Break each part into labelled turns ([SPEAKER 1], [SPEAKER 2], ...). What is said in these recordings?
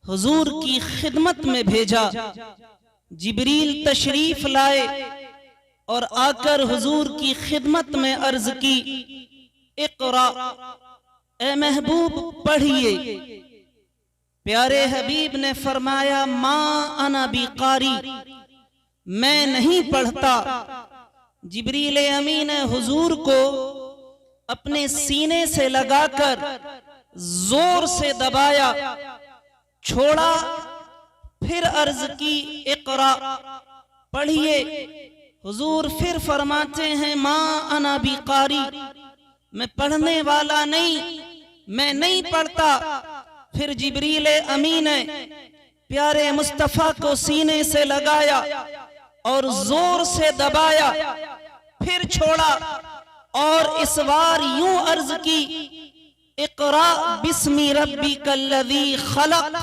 [SPEAKER 1] हुजूर की खिदमत में भेजा। जिब्रील तशरीफ लाए और आकर हुजूर की खिदमत में अर्ज की, इक़रा, ए महबूब पढ़िए। प्यारे हबीब ने फरमाया, माँ अना बिकारी, मैं नहीं पढ़ता। जिब्रील अमीन ने हुजूर को अपने सीने से लगाकर जोर से दबाया, छोड़ा, फिर अर्ज की, इक़रा, पढ़िए। हुजूर फिर फरमाते हैं, माँ अना बिकारी, मैं पढ़ने वाला नहीं, मैं नहीं पढ़ता। फिर जिब्रील अमीन ने प्यारे मुस्तफा को सीने से लगाया और जोर से दबाया, फिर छोड़ा और इस बार यूं अर्ज की, इक़रा बिस्मि रब्बिकल्लज़ी खलक़,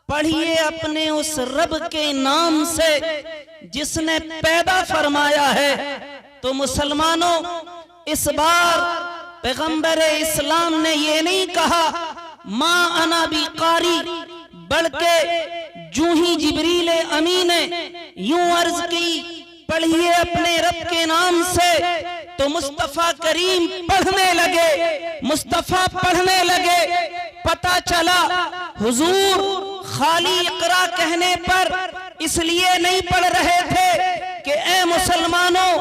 [SPEAKER 1] पढ़िए अपने उस रब के नाम से जिसने पैदा फरमाया है। तो मुसलमानों, इस बार पैगंबर इस्लाम ने ये नहीं कहा माँ अना बिकारी, बल्कि जूं ही जिब्रील अमीन ने यूं अर्ज की, पढ़िए अपने रब के नाम से, तो मुस्तफा करीम पढ़ने लगे, मुस्तफा पढ़ने लगे। पता चला हुजूर खाली इक़रा कहने पर इसलिए नहीं पढ़ रहे थे कि ए मुसलमानों,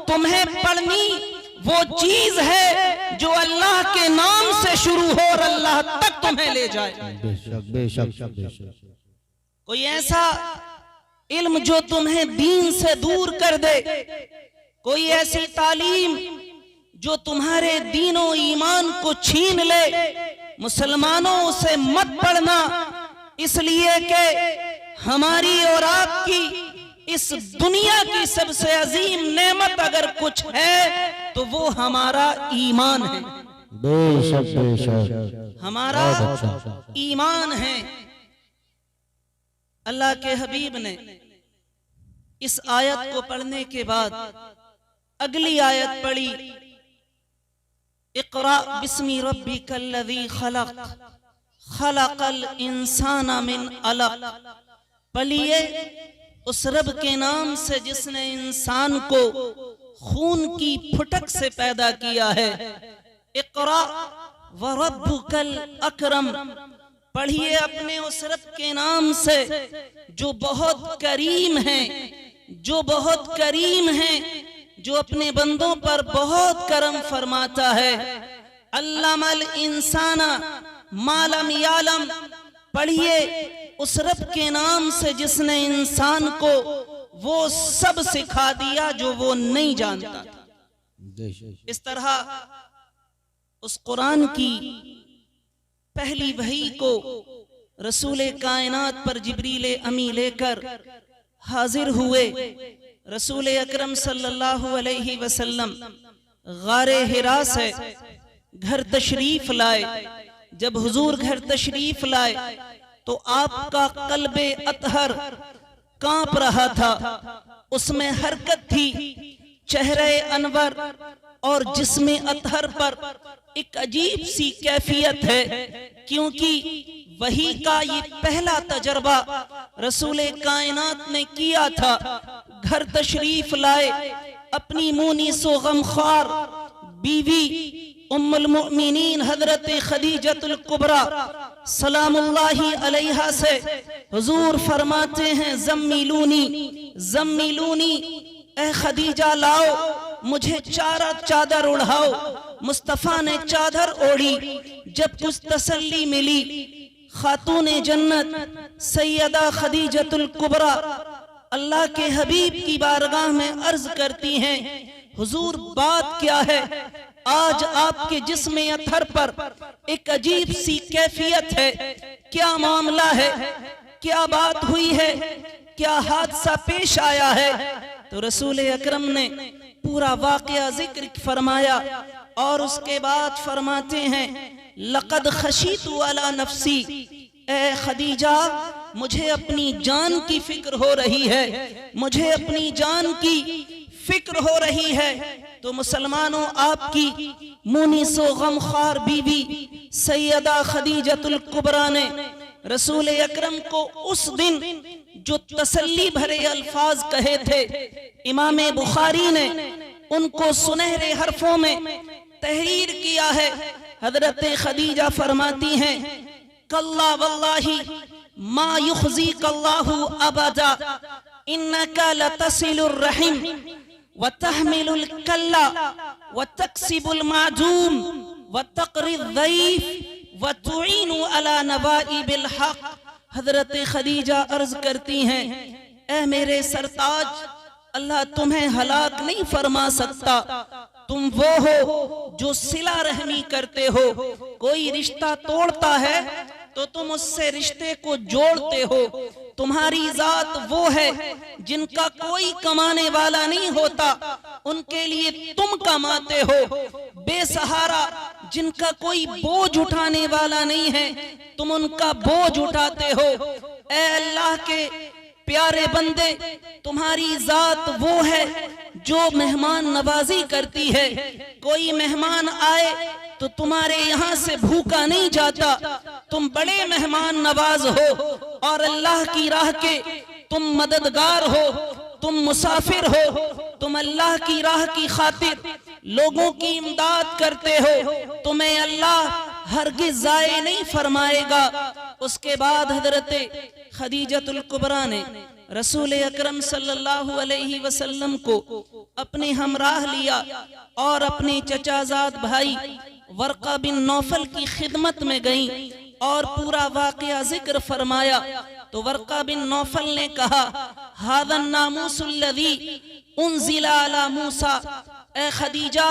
[SPEAKER 1] तुम्हें पढ़नी वो चीज है जो अल्लाह के नाम से शुरू हो और अल्लाह तक तुम्हें ले जाए।
[SPEAKER 2] बेशक बेशक बेशक।
[SPEAKER 1] कोई ऐसा इल्म जो तुम्हें दीन से दूर कर दे, कोई ऐसी तालीम जो तुम्हारे दीनो ईमान को छीन ले, मुसलमानों उसे मत पढ़ना, इसलिए कि हमारी और आपकी इस दुनिया की सबसे अजीम नेमत अगर कुछ है तो वो हमारा ईमान है।
[SPEAKER 2] बेशक बेशक,
[SPEAKER 1] हमारा ईमान है। अल्लाह के हबीब ने इस आयत को पढ़ने के बाद अगली आयत पढ़ी, इक़रा बिस्मि रब्बिकल्लज़ी खलक़, खलक़ल इंसाना मिन अलक़, पढ़िए उस रब के नाम से जिसने इंसान को खून की फुटक से पैदा किया है। इक़रा व रब्बुकल अकरम, पढ़िए अपने उस रब के नाम से जो बहुत करीम है, जो बहुत करीम है, जो अपने बंदों पर बहुत करम फरमाता है। अल्लमल इंसाना मा लम यालम, पढ़िए उस रब के नाम से जिसने इंसान को वो सब सिखा दिया जो वो नहीं जानता था। इस तरह उस कुरान की पहली वही को रसूल कायनात पर जिब्रील अमी लेकर हाजिर हुए। रसूल अकरम सल्लल्लाहु अलैहि वसल्लम गारे हिरा से घर तशरीफ लाए। जब हुजूर घर तशरीफ लाए तो आपका कल्बे अतहर कांप रहा था, उसमें हरकत थी। चेहरे अनवर और जिस्मे अतहर पर एक अजीब सी कैफियत है, क्योंकि वही का ये पहला तजर्बा रसूल कायनात ने किया था। घर तशरीफ लाए, अपनी मुनीसो गमखार बीवी उम्मुल मुमिनीन हजरत खदीजतुल कुबरा सलामुल्लाहि अलैहा से हुजूर फरमाते हैं, जम्मिलूनी जम्मिलूनी, ए खदीजा लाओ मुझे चादर उड़ाओ। मुस्तफा ने चादर ओढ़ी। जब कुछ तसल्ली मिली, खातून जन्नत सैयदा खदीजतुल कुबरा अल्लाह के हबीब की बारगाह में अर्ज करती हैं, हुजूर बात क्या है? आज आपके जिस्म अथर पर एक अजीब सी कैफियत है, क्या मामला है? क्या बात हुई है? क्या हादसा पेश आया है? तो रसूल अकरम ने पूरा वाक़या जिक्र फरमाया और उसके बाद फरमाते हैं, लक़द खशीतु अला नफ्सी, ए खदीजा मुझे अपनी जान की फिक्र हो रही है, मुझे अपनी जान की फिक्र हो रही है। तो मुसलमानों, आपकी मुनीसो गमखार बीवी सैयदा खदीजतुल कुबरा ने रसूल अकरम को उस दिन जो तसल्ली भरे अल्फाज कहे थे, इमाम बुखारी ने उनको सुनहरे हरफों में तहरीर किया है। हजरत खदीजा फरमाती हैं, कल्ला वल्लाही मा युखज़ीक अल्लाहु अबदा इन्नका लतसिलुर रहीम व तहमिलुल कल्ला व तक्सिबुल माजूम व तक़रिद ज़ईफ़ व तुईनु अला नवाइबिल हक़। हजरत खदीजा अर्ज करती हैं, ऐ मेरे सरताज, अल्लाह तुम्हें हलाक नहीं फरमा सकता। तुम वो हो जो सिला रहमी करते हो। कोई रिश्ता तोड़ता है तो तुम उससे रिश्ते को जोड़ते हो। तुम्हारी जात वो है जिनका कोई कमाने वाला नहीं होता, उनके लिए तुम कमाते हो। बेसहारा जिनका कोई बोझ उठाने वाला नहीं है, तुम उनका बोझ उठाते हो। ऐ अल्लाह के प्यारे बंदे, तुम्हारी जात वो है जो मेहमान नवाजी करती है। कोई मेहमान आए तो तुम्हारे यहाँ से भूखा नहीं जाता। तुम बड़े मेहमान नवाज हो और अल्लाह की राह के तुम मददगार हो, तुम मुसाफिर हो। तुम अल्लाह की राह की खातिर लोगों की इमदाद करते हो, तुम्हें अल्लाह हरगिज़ ज़ाये नहीं फरमाएगा। उसके बाद हजरत खदीजतुल कुबरा ने रसूल अकरम सल्लल्लाहु अलैहि वसल्लम को अपने हमराह लिया और अपने चचाजाद भाई वर्का बिन नौफल की खिदमत में गईं और पूरा वाक़या जिक्र फरमाया। तो वर्का बिन नौफल ने कहा, हादन नामुसुल्लज़ी उन्ज़िला अला मूसा, ए खदीजा,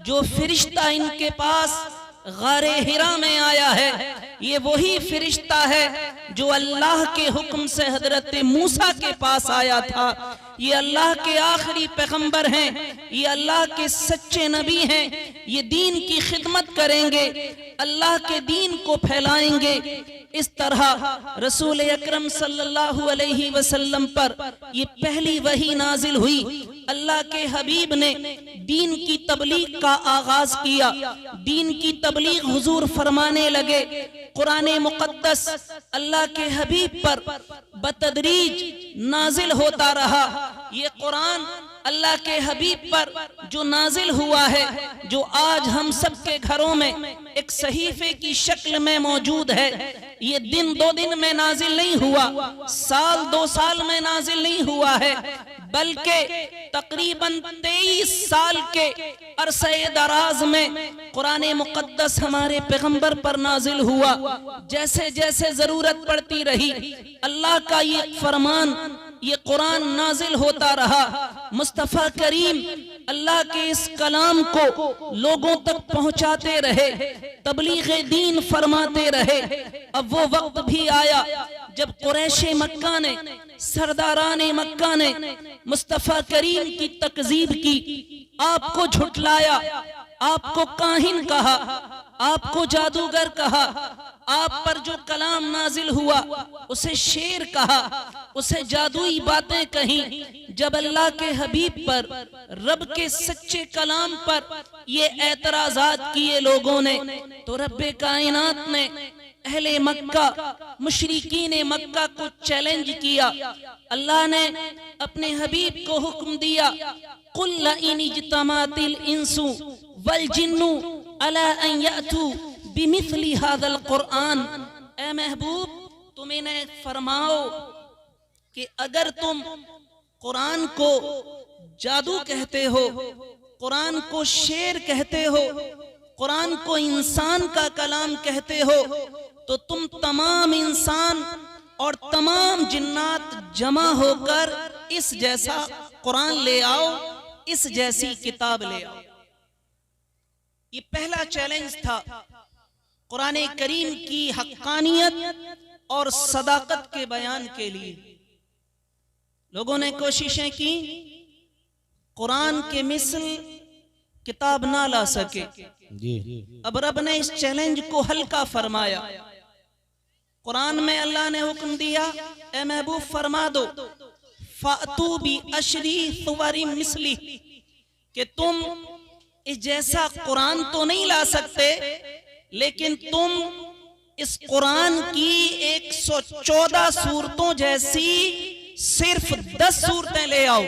[SPEAKER 1] जो फरिश्ता इनके पास गारे हिरा में आया है, ये वही फरिश्ता है जो अल्लाह के हुक्म से हजरत मूसा के पास आया था। ये अल्लाह के आखिरी पैगंबर हैं, ये अल्लाह के सच्चे नबी हैं। ये दीन की खिदमत करेंगे, अल्लाह के दीन को फैलाएंगे। इस तरह रसूल अकरम सल्लल्लाहु अलैहि वसल्लम पर ये पहली वही नाजिल हुई। अल्लाह के हबीब ने दीन की तबलीग का आगाज किया। दीन की तबलीग हुजूर फरमाने लगे। कुरान मुक़द्दस अल्लाह के हबीब पर बतदरीज नाजिल होता रहा। ये कुरान अल्लाह के हबीब पर जो नाजिल हुआ है, जो आज हम सब के घरों में एक सहीफे की शक्ल में मौजूद है, ये दिन दो दिन में नाजिल नहीं हुआ, साल दो साल में नाजिल नहीं हुआ है, बल्कि तकरीबन 23 साल के अरसे दराज में कुरान मुक़द्दस हमारे पैगंबर पर नाजिल हुआ। जैसे जैसे जरूरत पड़ती रही, अल्लाह का ये फरमान, ये कुरान नाजिल होता रहा। मुस्तफ़ा करीम अल्लाह के इस कलाम को लोगों तक पहुंचाते रहे, तबलीग दीन फरमाते रहे। अब वो वक्त भी आया जब कुरैशे मक्का ने, सरदाराने मक्का ने मुस्तफ़ा करीम की तकज़ीब की, आपको झुटलाया, आपको काहिन कहा, आपको जादूगर कहा, आप पर जो कलाम नाजिल हुआ उसे शेर कहा, उसे जादुई बातें कहीं। जब अल्लाह के हबीब पर, रब के सच्चे कलाम पर ये एतराज़ात किए लोगों ने, तो रब्बे कायनात ने अहले मक्का, मुशरिकीन मक्का को चैलेंज किया। अल्लाह ने अपने हबीब को हुक्म दिया, कुल लइन इज्तमातिल इंसु वल जिन्नु अला अन यातू बिमिथली हादल कुरान। ए महबूब, तुम इन्हें फरमाओ कि अगर तुम कुरान को जादू कहते हो, कुरान को शेर कहते हो, कुरान को इंसान का कलाम कहते हो, तो तुम तमाम इंसान और तमाम जिन्नात जमा होकर इस जैसा कुरान ले आओ, इस जैसी किताब ले आओ। ये पहला चैलेंज था कुरान करीम की हक्कानियत और सदाकत के बयान के लिए। लोगों ने कोशिशें की, कुरान के मिसल किताब ना ला सके। अब रब ने इस चैलेंज को हल्का फरमाया। कुरान में अल्लाह ने हुक्म दिया, ए महबूब फरमा दो, फातू बी अशरी सुवरी मिसली, कि तुम इस जैसा कुरान तो नहीं ला सकते, लेकिन तुम इस कुरान की 114 सूरतों जैसी सिर्फ 10 सूरतें ले आओ,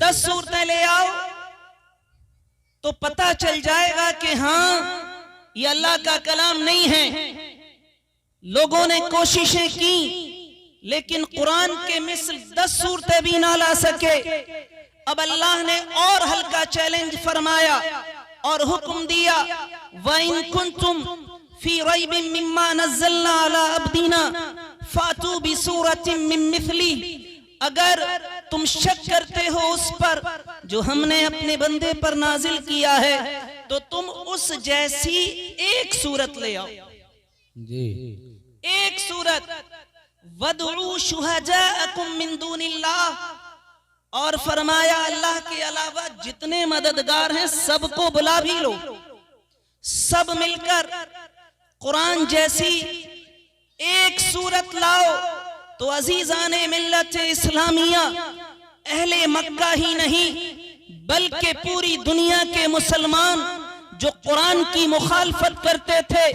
[SPEAKER 1] 10 सूरतें ले आओ, तो पता चल जाएगा कि हां ये अल्लाह का कलाम नहीं है। लोगों ने कोशिशें की लेकिन कुरान के मिसल 10 सूरतें भी ना ला सके। अब अल्लाह ने और हल्का चैलेंज फरमाया और हुक्म दिया, व इन कुंतुम फी रैबिन मिम्मा नज़्ज़लना अला अब्दीना फातू बिसूरतिन मिन मिथली, अगर तुम शक करते हो उस पर जो हमने अपने बंदे पर नाजिल किया है तो तुम उस जैसी एक सूरत ले आओ
[SPEAKER 2] जी,
[SPEAKER 1] एक सूरत। वदउ शुहदाअकुम मिन दूनिल्लाह, और फरमाया अल्लाह के अलावा जितने मददगार हैं सबको बुला भी लो, सब मिलकर कुरान जैसी एक सूरत लाओ। तो अजीजाने मिल्लत इस्लामिया, अहले मक्का ही नहीं बल्कि पूरी दुनिया के मुसलमान जो कुरान की मुखालफत करते थे,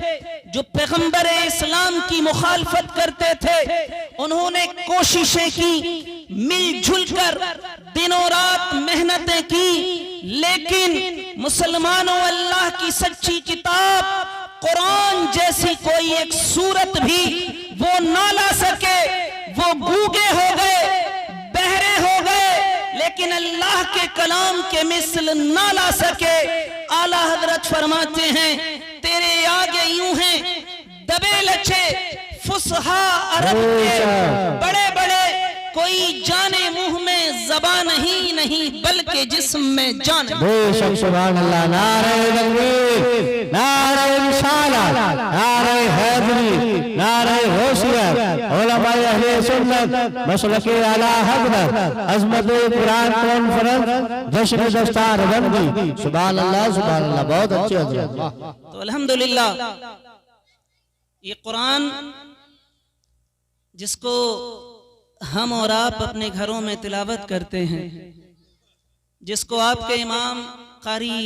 [SPEAKER 1] जो पैगंबर इस्लाम की मुखालफत करते थे, उन्होंने कोशिशें की, मिलजुल कर दिनों रात मेहनतें की, लेकिन मुसलमानों अल्लाह की सच्ची किताब कुरान जैसी कोई एक सूरत भी वो ना ला सके। वो गूंगे हो गए, बहरे हो गए, लेकिन अल्लाह के कलाम के मिसल ना ला सके। आला हजरत फरमाते हैं, तेरे आगे यूं हैं दबे लचे फुसहा अरब के बड़े बड़े, कोई जाने मुंह में ज़बान ही नहीं बल्कि जिस्म में जान।
[SPEAKER 2] बेशक सुभान अल्लाह। नारे तकबीर, नारे रिसालत, नारे हैदरी, नारे होशियत, उलमाए अहले सुन्नत, मसलके आला हज़रत, अज़मत कुरान कॉन्फ्रेंस, जश्न दस्तार बंदी। सुभान अल्लाह, सुभान अल्लाह, बहुत अच्छे हज़रत।
[SPEAKER 1] तो अल्हम्दुलिल्लाह, ये कुरान जिसको हम और आप अपने घरों में तिलावत करते हैं, जिसको आपके इमाम कारी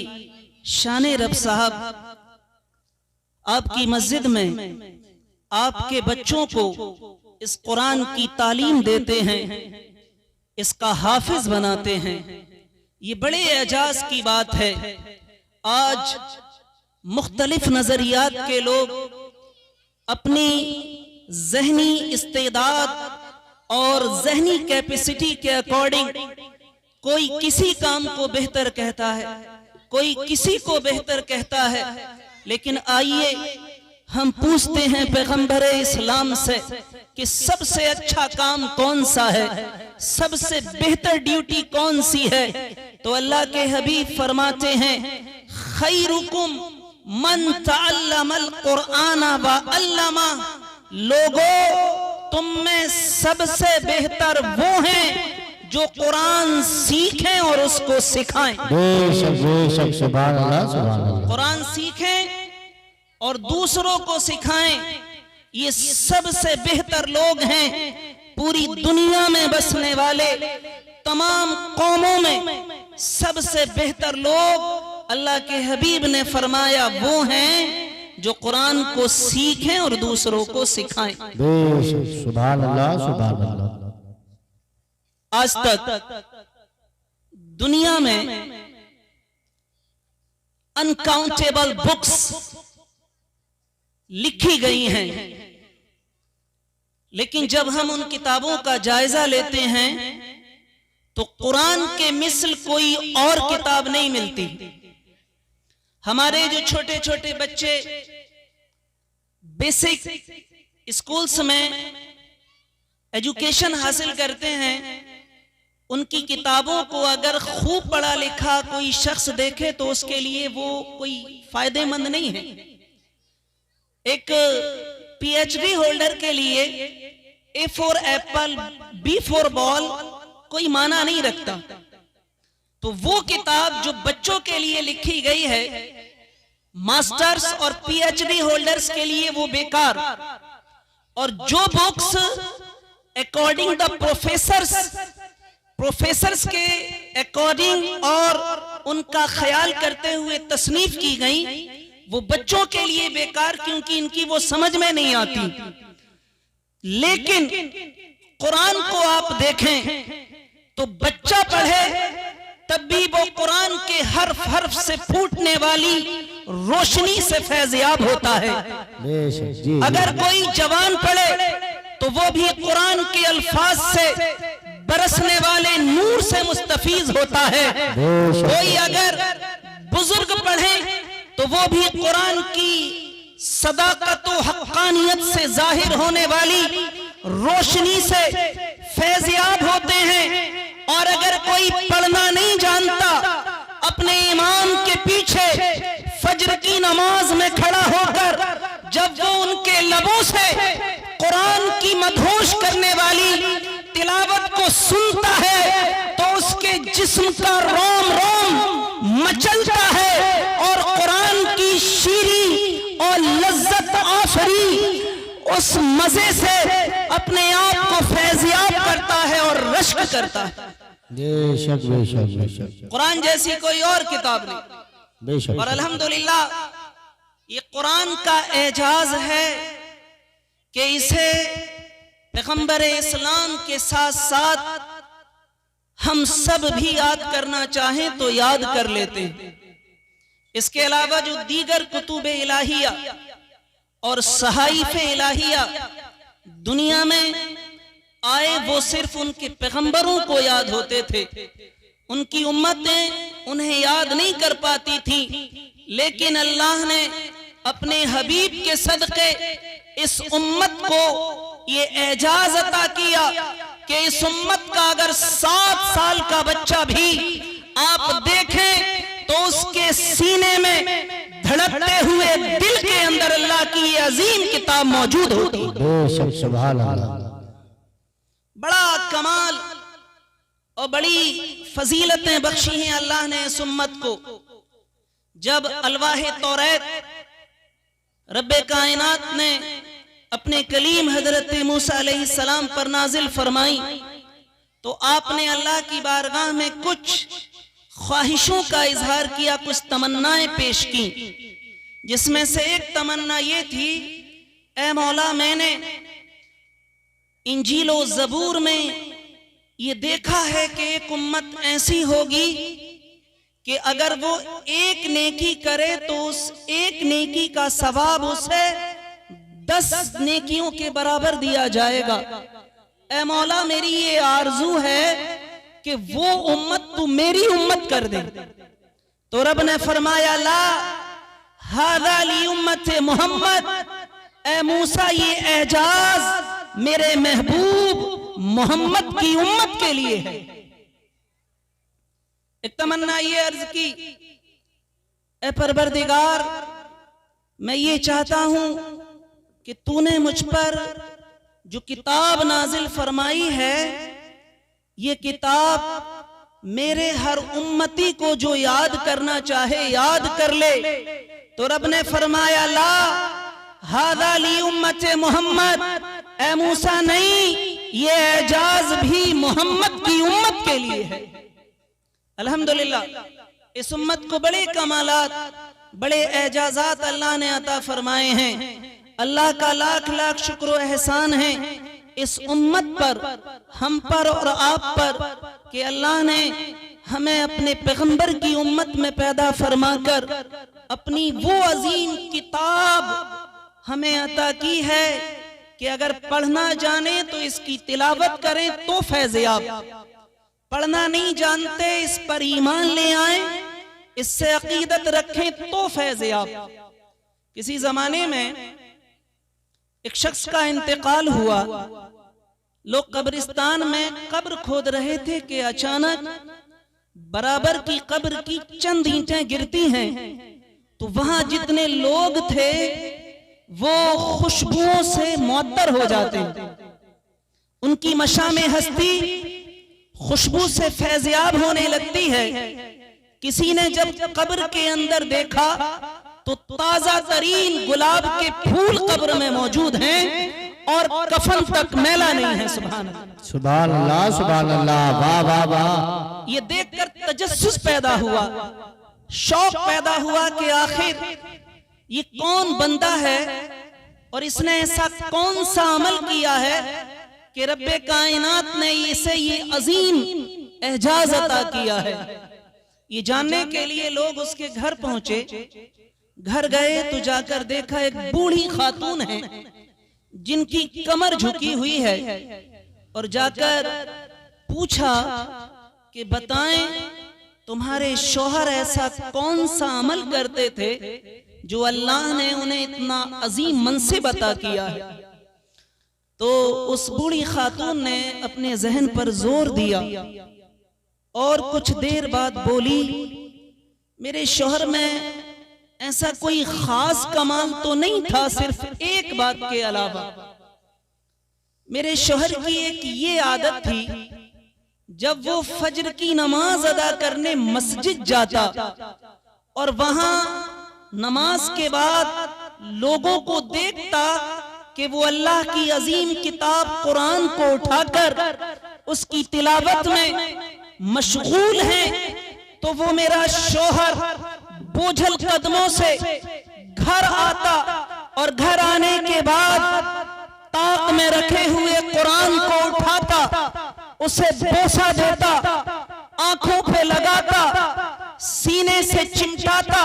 [SPEAKER 1] शान रब साहब आपकी मस्जिद में आपके बच्चों को इस कुरान की तालीम देते हैं, इसका हाफिज बनाते हैं, ये बड़े एजाज की बात है। आज मुख्तलिफ नजरियात के लोग अपनी जहनी इस्तेदाद और जहनी कैपेसिटी के अकॉर्डिंग कोई किसी काम को बेहतर कहता है, कोई किसी को बेहतर कहता है। लेकिन आइए हम पूछते हैं पैगंबर इस्लाम से कि सबसे अच्छा काम कौन सा है, सबसे बेहतर ड्यूटी कौन सी है। तो अल्लाह के हबीब फरमाते हैं, खैरुकुम मन तअल्लमल कुरआन व अल्लमा, लोगों तुम में सबसे बेहतर वो हैं जो कुरान सीखें और उसको सिखाएं।
[SPEAKER 2] बेशक बेशक सुभान अल्लाह, सुभान अल्लाह।
[SPEAKER 1] कुरान सीखें और दूसरों को सिखाएं, ये सबसे बेहतर लोग हैं। पूरी दुनिया में बसने वाले तमाम कौमों में सबसे बेहतर लोग अल्लाह के हबीब ने फरमाया वो हैं जो कुरान को सीखें और दूसरों को सिखाएं।
[SPEAKER 2] बेशक सुभान अल्लाह, सुभान अल्लाह।
[SPEAKER 1] आज तक दुनिया में अनकाउंटेबल बुक्स लिखी गई हैं, लेकिन जब हम उन किताबों का जायजा लेते हैं तो कुरान के मिसल कोई और किताब नहीं मिलती। हमारे जो छोटे छोटे बच्चे बेसिक स्कूल्स में एजुकेशन हासिल करते हैं, उनकी किताबों को अगर खूब पढ़ा लिखा कोई शख्स देखे तो उसके लिए वो कोई फायदेमंद नहीं है। एक पीएचडी होल्डर के लिए A for apple B for ball कोई माना नहीं रखता। तो वो किताब जो बच्चों के लिए लिखी गई है, मास्टर्स और पीएचडी होल्डर्स के लिए वो बेकार। और जो बुक्स अकॉर्डिंग द प्रोफेसर्स के अकॉर्डिंग और उनका ख्याल करते हुए तसनीफ की गई, वो बच्चों के लिए बेकार, क्योंकि इनकी वो समझ में नहीं आती। लेकिन कुरान को आप देखें तो बच्चा पढ़े तब भी वो कुरान के हर्फ हर्फ से फूटने वाली रोशनी से फैज़याब होता है। अगर कोई जवान पढ़े तो वो भी कुरान के अल्फाज से बरसने वाले नूर से मुस्तफीज होता है। कोई अगर बुजुर्ग पढ़े तो वो भी कुरान की सदाकत व हक्कानियत से जाहिर होने वाली रोशनी से फैज़याब होते हैं। और अगर कोई पढ़ना नहीं जानता, अपने इमाम के पीछे फज्र की नमाज में खड़ा होकर जब वो उनके लबों से कुरान की मदहोश करने वाली तिलावत को सुनता है तो उसके जिस्म का रोम रोम मचलता है और कुरान की शीरी और लज्जत आफरी उस मजे से अपने आप को फैज़याब करता है और रश्क करता है।
[SPEAKER 2] बेशक बेशक बेशक
[SPEAKER 1] कुरान जैसी कोई और किताब नहीं।
[SPEAKER 2] बेशक।
[SPEAKER 1] और अल्हम्दुलिल्लाह ये कुरान का एजाज है कि इसे पैगंबर इस्लाम के साथ साथ हम सब भी याद करना चाहें तो याद कर लेते हैं। इसके अलावा जो दीगर कुतुब इलाहिया और सहाइफ इलाहिया दुनिया में आए वो सिर्फ उनके पैगंबरों को याद होते थे, उनकी उम्मतें उन्हें याद नहीं कर पाती थी। लेकिन अल्लाह ने अपने हबीब के सदक़े इस उम्मत को ये एजाज अता किया कि इस उम्मत का अगर 7 साल का बच्चा भी आप देखें तो उसके सीने में धड़कते हुए दिल के अंदर अल्लाह की ये अजीम किताब मौजूद होती है।
[SPEAKER 2] बेशक सुभान अल्लाह।
[SPEAKER 1] बड़ा कमाल और बड़ी फजीलतें बख्शी हैं अल्लाह ने इस उम्मत को। जब अलवाहे तौरात रब्बे कायनात ने अपने कलीम हजरत मूसा अलैहिस्सलाम पर नाजिल फरमाई तो आपने अल्लाह की बारगाह में कुछ ख्वाहिशों का इजहार किया, कुछ तमन्नाएं पेश की, जिसमें से एक तमन्ना ये थी, ए मौला मैंने इंजील और ज़बूर में ये देखा है कि एक उम्मत ऐसी होगी कि अगर वो एक नेकी करे तो उस एक नेकी का सवाब उसे 10 नेकियों के बराबर दिया जाएगा। ए मौला मेरी ये आरजू है कि वो उम्मत तू मेरी उम्मत कर दे। तो रब ने फरमाया ला हादा ली उम्मत मोहम्मद, ए मूसा ये एजाज मेरे महबूब मोहम्मद की उम्मत के लिए है। एक तमन्ना ये अर्ज की, ए परवरदिगार मैं ये चाहता हूं कि तूने मुझ पर जो किताब नाजिल फरमाई है ये किताब मेरे हर उम्मती को जो याद करना चाहे याद कर ले। तो रब ने फरमाया ला हादा ली उम्मत मोहम्मद, ए मूसा नहीं ये एजाज भी मोहम्मद की उम्मत के लिए है। अल्हम्दुलिल्लाह इस उम्मत को बड़े कमालात बड़े एजाजात अल्लाह ने अता फरमाए हैं। अल्लाह का लाख लाख शुक्र व एहसान है इस उम्मत पर, हम पर और आप पर कि अल्लाह ने हमें अपने पैगंबर की उम्मत में पैदा फरमाकर अपनी वो अजीम किताब हमें अता की है कि अगर पढ़ना जाने तो इसकी तिलावत करें तो फैज़याब, पढ़ना नहीं जानते इस पर ईमान ले आए, इससे अकीदत रखें तो फैज़याब। किसी जमाने में एक शख्स का इंतकाल हुआ, लोग कब्रिस्तान में कब्र खोद रहे थे कि अचानक बराबर की कब्र की चंद ईंटें गिरती हैं तो वहां जितने लोग थे वो खुशबुओं से मुअत्तर हो जाते, उनकी मशामे हस्ती खुशबू से फैज़याब होने लगती है। किसी ने जब कब्र के अंदर देखा तो ताजा तरीन गुलाब के फूल कब्र में मौजूद हैं और कफन तक मैला नहीं है। सुभान अल्लाह
[SPEAKER 2] सुभान अल्लाह सुभान अल्लाह, वाह वाह वाह।
[SPEAKER 1] ये देखकर तजस्सुस पैदा हुआ, शौक पैदा हुआ कि आखिर ये कौन बंदा है और इसने ऐसा कौन सा अमल किया है कि रब्बे कायनात ने इसे ये अजीम एजाज अता किया है। ये जानने के लिए लोग उसके घर पहुंचे। घर गए तो जाकर देखा एक बूढ़ी खातून है जिनकी कमर झुकी हुई है, और जाकर पूछा कि बताएं तुम्हारे शौहर ऐसा कौन सा अमल करते थे जो अल्लाह ने उन्हें इतना अजीम मनसिब अता किया है। तो उस बूढ़ी खातून ने अपने जहन पर जोर दिया और कुछ देर बाद बोली, मेरे शौहर में ऐसा कोई खास कमाल तो नहीं था, सिर्फ एक बात के अलावा मेरे शौहर की एक ये आदत थी, जब वो फज्र की नमाज अदा करने मस्जिद जाता और वहां नमाज के बाद लोगों को देखता कि वो अल्लाह की अजीम किताब कुरान को उठाकर उसकी तिलावत में मशगूल हैं, तो वो मेरा शौहर बोझल कदमों से घर आता और घर आने के बाद ताक में रखे हुए कुरान को उठाता, उसे बोसा देता, आंखों पे लगाता, सीने से चिमटाता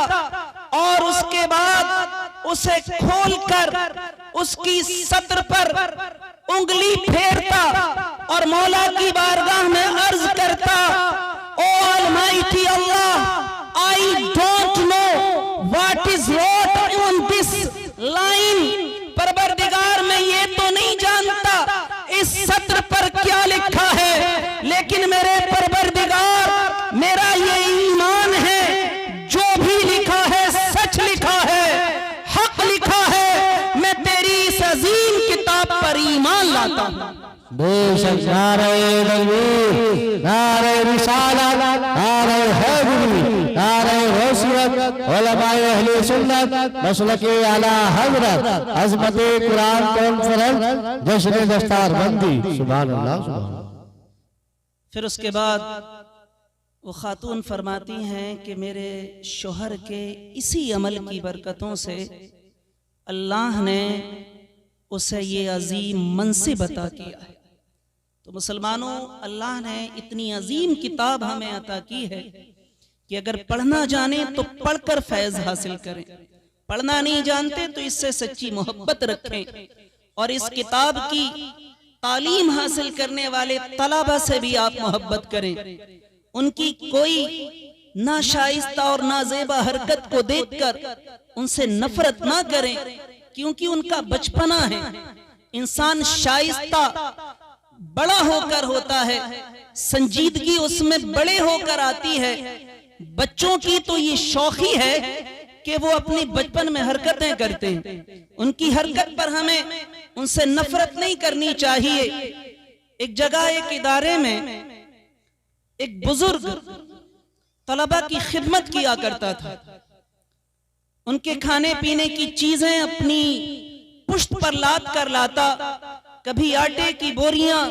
[SPEAKER 1] और उसके बाद उसे खोलकर उसकी सत्र पर उंगली फेरता और मौला की बारगाह में अर्ज करता, O almighty Allah, I don't know what is wrote on this line. परवरदिगार मैं ये तो नहीं जानता इस सत्र पर क्या लिखा है, लेकिन मेरे परवरदिगार मेरा ये ईमान है, जो भी लिखा है सच लिखा है, हक लिखा है, मैं तेरी इस अजीम किताब पर ईमान लाता हूं।
[SPEAKER 2] बेशक नारे तकबीर, नारे रिसालत, नारे हैदरी, नारे गौसियत, उलमाए अहले सुन्नत मसलके आला हजरत अज़मते कुरान कॉन्फ्रेंस जश्न दस्तारबंदी। सुभान अल्लाह, सुभान अल्लाह।
[SPEAKER 1] फिर उसके बाद वो खातून फरमाती हैं कि मेरे शौहर के इसी अमल की बरकतों से अल्लाह ने उसे ये अजीम मनसिब अता किया है। तो मुसलमानों, अल्लाह ने इतनी अजीम किताब हमें अता की है कि अगर पढ़ना जाने तो पढ़कर फैज हासिल करें, पढ़ना नहीं जानते तो इससे सच्ची मोहब्बत रखें और इस किताब की तालीम हासिल करने वाले तलबा से भी आप मोहब्बत करें। उनकी कोई नाशाइस्ता और नाजेबा हरकत को देखकर उनसे नफरत ना करें, क्योंकि उनका बचपना है। इंसान शाइस्ता बड़ा होकर होता है, संजीदगी उसमें बड़े होकर आती है। बच्चों की तो ये शौकी है कि वो अपनी बचपन में हरकतें करते हैं, उनकी हरकत पर हमें उनसे नफरत नहीं करनी चाहिए। एक जगह एक इदारे में एक बुजुर्ग तलबा की खिदमत किया करता था। उनके खाने पीने की चीजें अपनी पुश्त पर लाद कर लाता, कभी आटे की बोरियां,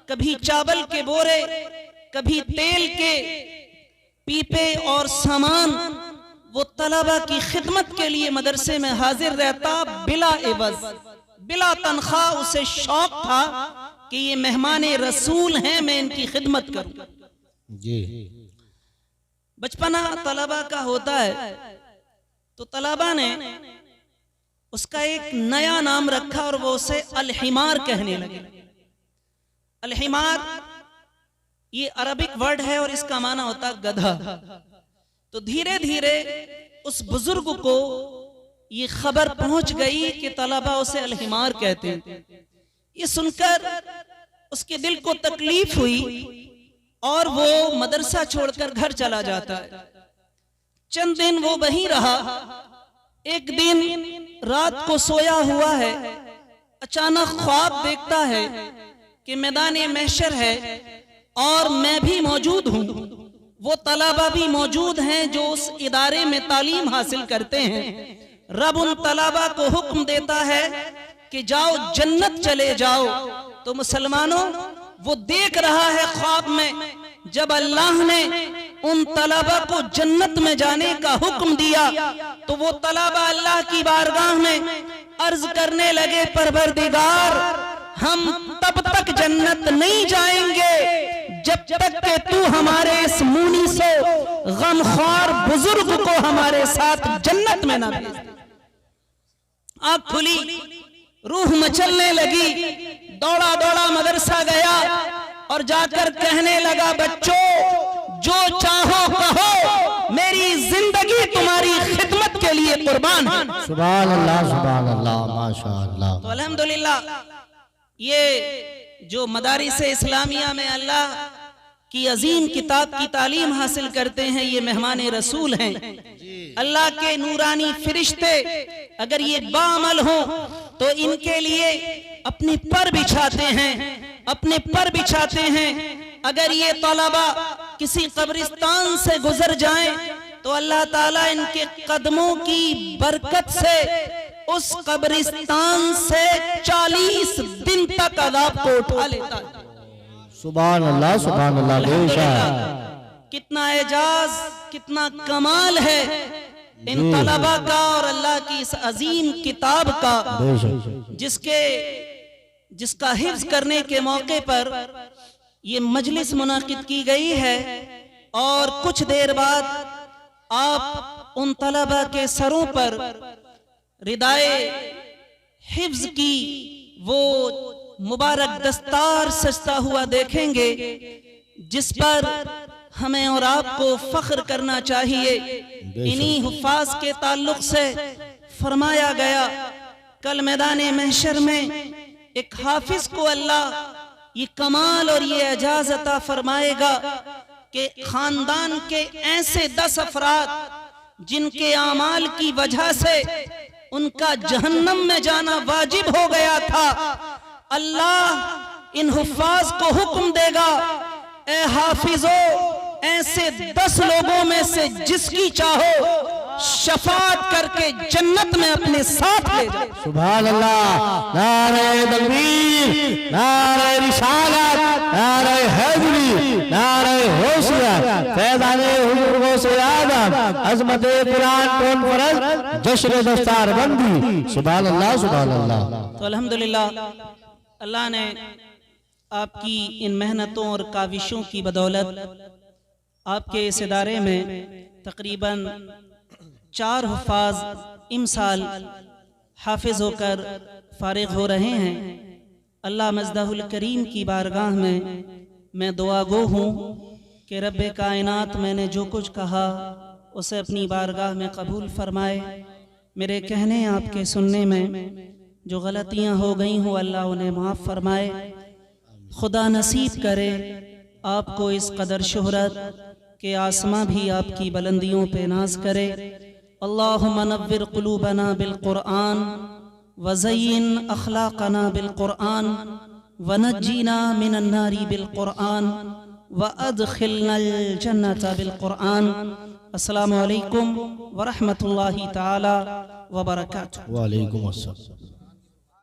[SPEAKER 1] कभी चावल के बोरे, कभी तेल के पीपे और सामान। वो तलबा की खिदमत के लिए मदरसे में हाजिर रहता, बिला एवज, बिला तनख्वाह। उसे शौक था कि ये मेहमान रसूल हैं, मैं इनकी खिदमत करूं।
[SPEAKER 2] जी,
[SPEAKER 1] बचपना तलबा का होता है, तो तलबा ने उसका एक नया नाम रखा और वो उसे अलहिमार कहने लगे। अलहिमार ये अरबिक वर्ड है और इसका माना होता गधा। तो धीरे धीरे उस बुजुर्ग को ये खबर पहुंच गई कि तलबा उसे अलहिमार कहते हैं। ये सुनकर उसके दिल को तकलीफ हुई और वो मदरसा छोड़कर घर चला जाता है। चंद दिन वो वहीं रहा। एक दिन रात को सोया हुआ है, अचानक ख्वाब देखता है कि मैदान महशर है और मैं भी मौजूद हूं। वो तलबा भी मौजूद हैं जो उस इदारे में तालीम हासिल करते हैं। रब उन तलबा को हुक्म देता है कि जाओ जन्नत चले जाओ। तो मुसलमानों, वो देख रहा है ख्वाब में जब अल्लाह ने उन तलबा को जन्नत में जाने का हुक्म दिया तो वो तलबा अल्लाह की बारगाह में अर्ज करने लगे, परवरदिगार हम तब तक जन्नत नहीं जाएंगे जब तक कि तू हमारे इस मुनी से गमख्वार बुजुर्ग को हमारे साथ जन्नत में ना भेज दे। आँख खुली, रूह मचलने लगी, दौड़ा दौड़ा मदरसा गया और जाकर कहने लगा, बच्चों जो चाहो कहो, मेरी जिंदगी तुम्हारी खिदमत के लिए कुर्बान है।
[SPEAKER 2] सुभान अल्लाह, माशाअल्लाह।
[SPEAKER 1] तो अल्हम्दुलिल्लाह ये जो मदारिस इस्लामिया में अल्लाह की अजीम किताब की तालीम हासिल करते हैं, ये मेहमान रसूल हैं, अल्लाह के नूरानी फरिश्ते। अगर ये बाअमल हो तो इनके लिए अपने पर बिछाते हैं, अपने पर बिछाते हैं। अगर ये तलबा किसी कब्रिस्तान से गुजर जाएं तो अल्लाह ताला इनके कदमों की बरकत से उस कब्रिस्तान से 40 दिन तक अज़ाब को उठा लेता है।
[SPEAKER 2] सुभान अल्लाह, सुभान अल्लाह।
[SPEAKER 1] बेशक कितना एजाज, कितना कमाल है इन तलबा का और अल्लाह की इस अजीम किताब का, जिसका हिफ्ज करने के मौके पर ये मजलिस मुनाकिद की गई है। और कुछ देर बाद आप उन तलबा के सरों पर रिदाए हिफ्ज की वो मुबारक दस्तार सजता हुआ देखेंगे, जिस पर हमें और आपको फख्र करना चाहिए। इन्हीं हुफ्फाज के ताल्लुक से फरमाया गया, कल मैदान महशर में एक हाफिज को अल्लाह ये कमाल और ये एजाज अता फरमाएगा कि खानदान के ऐसे 10 अफराद जिनके आमाल की वजह से उनका जहन्नम में जाना वाजिब हो गया था, अल्लाह इन हुफ्फाज को हुक्म देगा, ए हाफिजो ऐसे 10 लोगों में से जिसकी चाहो शफाअत करके जन्नत में अपने साथ ले जाओ।
[SPEAKER 2] सुभान अल्लाह। नारे तकबीर, नारे रिसालत, नारे हैदरी, नारे होशियार, फैज़ाने हुजूर से आदम, अज़मते कुरान कॉन्फ्रेंस, जश्न दस्तार बंदी। सुभान अल्लाह, सुभान अल्लाह।
[SPEAKER 1] तो अल्हम्दुलिल्लाह अल्लाह ने आपकी इन मेहनतों और काविशों की बदौलत आपके इस इदारे में तकरीबन 4 हुफ्फाज इमसाल हाफिज होकर फारिग हो रहे हैं। अल्लाह मज़दाहुल करीम की बारगाह में मैं दुआ गो हूँ कि रब्बे कायनात मैंने जो कुछ कहा उसे अपनी बारगाह में कबूल फरमाए। मेरे कहने आपके सुनने में जो गलतियाँ हो गई हों अल्लाह उन्हें माफ़ फरमाए। खुदा नसीब करे आपको इस कदर शोहरत के आसमां भी आपकी बुलंदियों पे नाज करे। अल्लाहुम्मा नव्विर क़ुलूबना बिल क़ुरआन वज़य्यिन अख़लाक़ना बिल क़ुरआन वनज्जिना मिनन नारी बिल क़ुरआन वअदख़िलनल जन्नता बिल क़ुरआन। अस्सलामु अलैकुम व रहमतुल्लाहि तआला व बरकातुहू।
[SPEAKER 2] वालेकुम अस्सलाम।